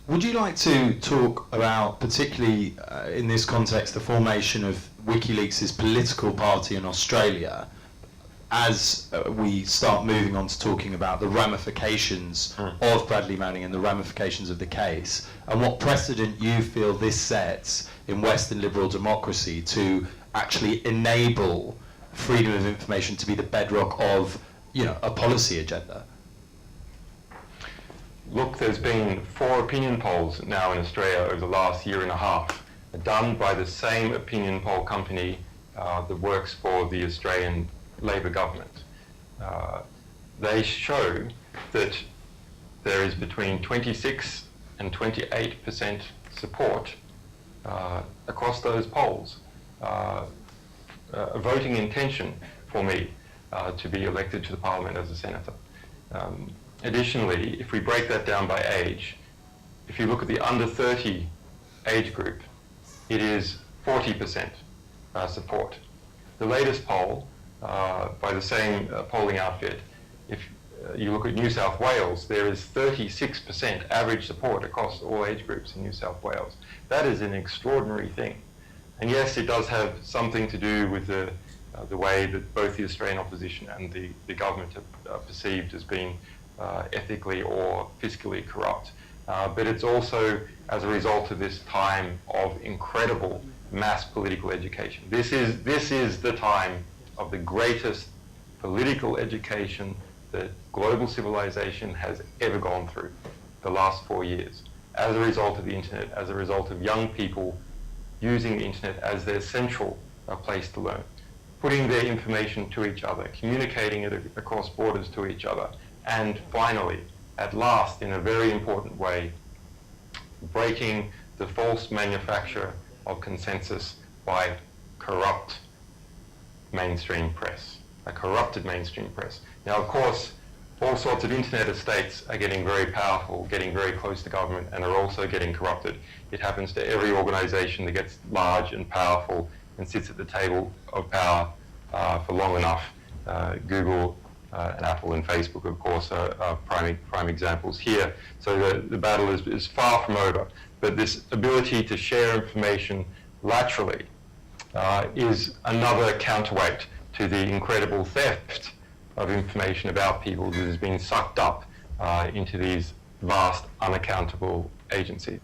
Would you like to talk about, particularly in this context, the formation of WikiLeaks' political party in Australia, as we start moving on to talking about the ramifications of Bradley Manning and the ramifications of the case, and what precedent you feel this sets in Western liberal democracy to actually enable freedom of information to be the bedrock of, you know, a policy agenda? Look, there's been 4 opinion polls now in Australia over the last year and a half, done by the same opinion poll company that works for the Australian Labor government. They show that there is between 26 and 28% support across those polls, a voting intention for me to be elected to the Parliament as a senator. Additionally, if we break that down by age, if you look at the under 30 age group, it is 40% support. The latest poll by the same polling outfit, if you look at New South Wales, there is 36% average support across all age groups in New South Wales. That is an extraordinary thing. And yes, it does have something to do with the way that both the Australian opposition and the government are perceived as being ethically or fiscally corrupt. But it's also as a result of this time of incredible mass political education. This is the time of the greatest political education that global civilization has ever gone through, the last 4 years, as a result of the internet, as a result of young people using the internet as their central place to learn, putting their information to each other, communicating it across borders to each other, and finally, at last, in a very important way, breaking the false manufacture of consensus by corrupt mainstream press, a corrupted mainstream press. Now, of course, all sorts of internet estates are getting very powerful, getting very close to government, and are also getting corrupted. It happens to every organization that gets large and powerful and sits at the table of power for long enough. Google and Apple and Facebook, of course, are prime examples here. So the battle is far from over. But this ability to share information laterally is another counterweight to the incredible theft of information about people that has been sucked up into these vast, unaccountable agencies.